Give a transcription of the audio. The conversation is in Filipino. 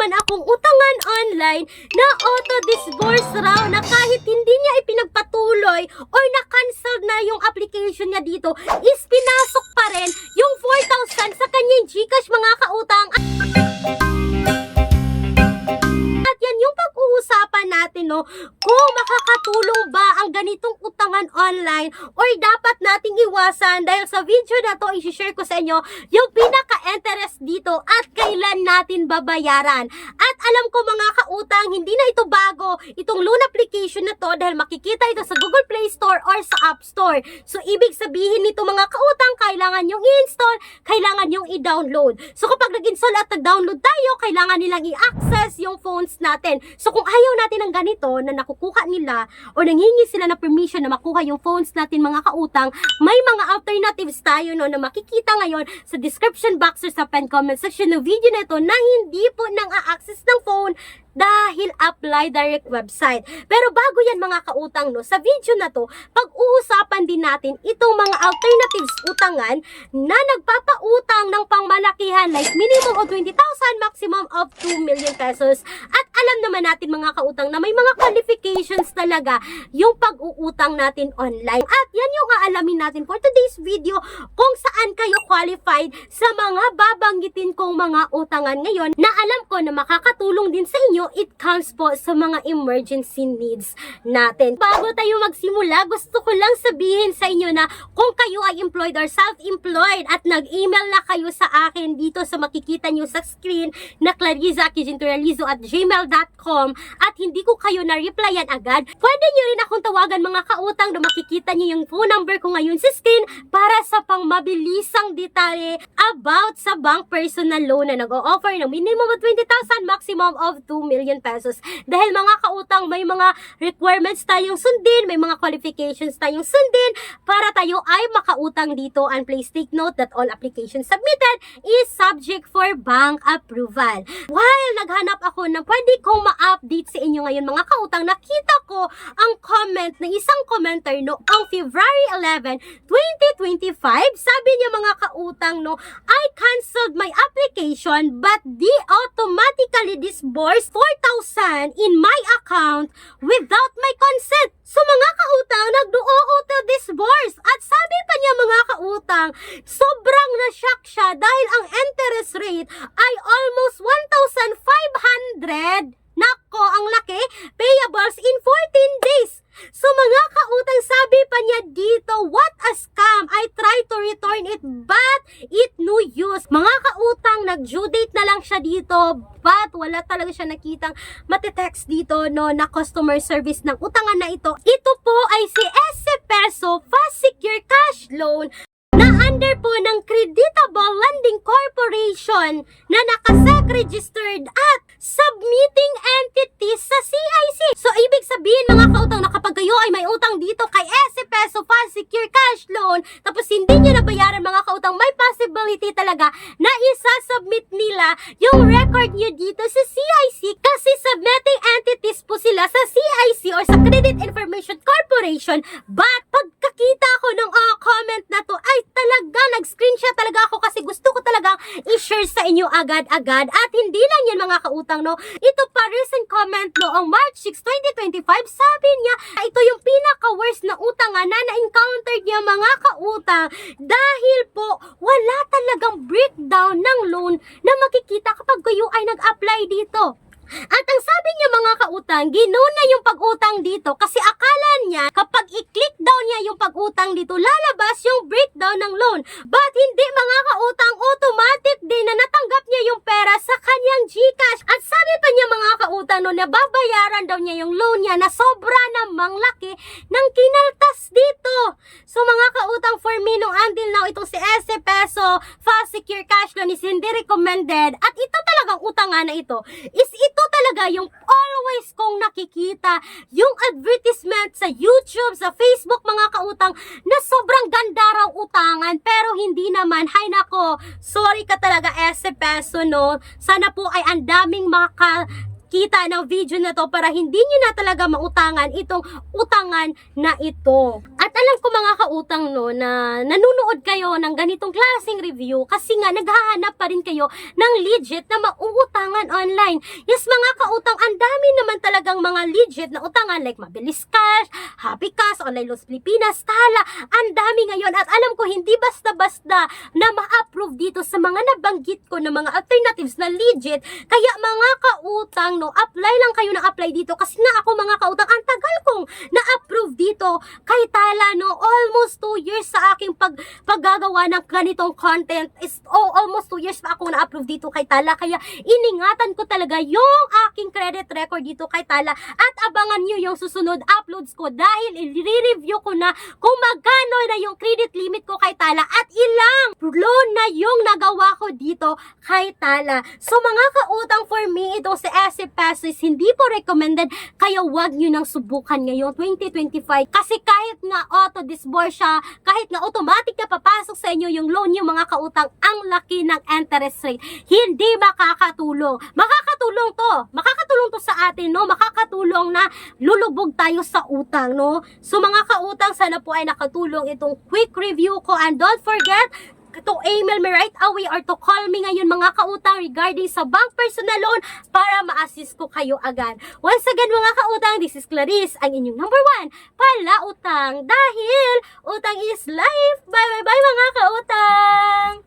naman akong utangan online na auto-disburse raw na kahit hindi niya ipinagpatuloy or na-cancel na yung application niya dito is pinasok pa rin yung 4,000 sa kanyang GCash mga kautang. At yan yung pag-uusapan natin, no, kung makakatulong ba ang ganitong utangan online or dapat nating iwasan. Dahil sa video na to, i-share ko sa inyo yung pinaka-interest dito at kailan natin babayaran. At alam ko mga kautang, hindi na ito bago itong loan application na to dahil makikita ito sa Google Play Store or sa App Store. So ibig sabihin nito mga kautang, kailangan yung i-install, kailangan yung i-download. So kapag nag-install at nag-download tayo, kailangan nilang i-access yung phones natin. So kung ayaw natin ng ganito na nakukuha nila o nanghingi sila na permission na makuha yung phones natin mga kautang, may mga alternatives tayo no na makikita ngayon sa description box or sa pen comment section ng video na ito na hindi po nang a-access ng phone dahil apply direct website. Pero bago yan mga kautang, no, sa video na to, pag-uusapan din natin itong mga alternatives utangan na nagpapautang ng pangmalakihan like minimum of 20,000, maximum of 2 million pesos. At alam naman natin mga kautang na may mga qualifications talaga yung pag-uutang natin online. At yan yung aalamin natin for today's video kung saan kayo qualified sa mga babanggitin kong mga utangan ngayon na alam ko na makakatulong din sa inyo. It comes po sa mga emergency needs natin. Bago tayo magsimula, gusto ko lang sabihin sa inyo na kung kayo ay employed or self-employed at nag-email na kayo sa akin dito sa makikita nyo sa screen na clarizaquintoralizo@gmail.com at hindi ko kayo na-replyan agad, pwede nyo rin akong tawagan mga kautang na makikita nyo yung phone number ko ngayon sa screen para sa pangmabilisang detalye about sa bank personal loan na nag-o-offer ng minimum of 20,000, maximum of 2 million pesos. Dahil mga kautang, may mga requirements tayong sundin, may mga qualifications tayong sundin para tayo ay makautang dito. And please take note that all applications submitted is subject for bank approval. While naghanap ako na pwede kong ma-update sa inyo ngayon mga kautang, nakita ko ang comment ng isang commenter noong February 11, 2025. Sabi niya mga kautang, no, I canceled my application but they automatically disbursed 4,000 in my account without my consent. So mga kautang, nag-auto-disburse. At sabi pa niya mga kautang, sobrang na-shock siya dahil ang interest rate ay almost 1,500. Nako, ang laki. Payables in 14 days. So mga kautang, sabi pa niya dito, what a scam. I tried to return it but it no use. Mga kautang, nag-due date na lang siya dito but wala talaga siya nakitang matetext dito no na customer service ng utangan na ito. Ito po ay si SC Peso Fast Secure Cash Loan na under po ng Creditable Lending Corporation na nakasec registered at submitting entities sa CIC. So ibig sabihin mga kautang na kapag kayo ay may utang dito kay SC Peso Fast Secure Cash Loan tapos hindi nyo nabayaran mga kautang, may possibility talaga na isasubmit nila yung record nyo dito sa CIC kasi submitting entities po sila sa CIC or sa Credit Information Corporation. But pagkakita ko ng comment na to ay talaga nag-screenshot talaga ako kasi gusto ko talaga i-share sa inyo agad-agad. At hindi lang yan mga kautang, no, ito pa recent comment noong March 6, 2025, sabi niya ito yung pinaka-worst na utangan na na-encounter niya mga kautang dahil po wala talagang breakdown ng loan na makikita kapag kayo ay nag-apply dito. At ang sabi niya mga kautang, ginuna yung pag-utang dito kasi akala niya kapag i-click down niya yung pag-utang dito, lalabas yung breakdown ng loan. But hindi mga kautang, automatic din na natanggap niya yung pera sa kanyang GCash. At sabi pa niya mga kautang, no, na babayaran daw niya yung loan niya na sobra namang laki ng kinaltas dito. So mga kautang, for me nung until now, itong si SC Peso Fast Secure Cash Loan is hindi recommended. At ito talagang utangan na ito is ito talaga yung always kong nakikita yung advertisement sa YouTube, sa Facebook mga kautang na sobrang ganda raw utangan pero hindi naman. Hay nako, sorry ka talaga SC Peso, no. Sana po ay ang daming makikita ng video na to para hindi nyo na talaga mautangan itong utangan na ito. At alam ko mga kautang no, na nanonood kayo ng ganitong klaseng review kasi nga naghahanap pa rin kayo ng legit na mauutangan online. Yes mga kautang, ang dami naman talagang mga legit na utangan like Mabilis Cash, Happy Cash, Online Loans Pilipinas, Tala. Ang dami ngayon at alam ko hindi basta-basta na ma-approve dito sa mga nabanggit ko na mga alternatives na legit. Kaya mga kautang no, apply lang kayo na apply dito kasi nga ako mga kautang, ang tagal kong na-approve dito kay Tala no, almost 2 years sa aking paggagawa ng ganitong content is almost 2 years pa ako na-approve dito kay Tala. Kaya iningatan ko talaga yung aking credit record dito kay Tala at abangan nyo yung susunod uploads ko dahil i-review ko na kung magkano na yung credit limit ko kay Tala at ilang loan na yung nagawa ko dito kay Tala. So mga kautang, for me ito si SF Pesos hindi po recommended, kaya wag nyo nang subukan ngayong 2025 kasi kahit nga auto-disburse siya, kahit nga automatic na papasok sa inyo yung loan nyo mga kautang, ang laki ng interest rate, hindi makakatulong. Makakatulong to sa atin no, makakatulong na lulubog tayo sa utang no. So mga kautang, sana po ay nakatulong itong quick review ko and don't forget to email me right away or to call me ngayon mga kautang regarding sa bank personal loan para ma-assist ko kayo agad. Once again mga kautang, this is Clarice, ang inyong number 1 palautang dahil utang is life. Bye bye bye mga kautang!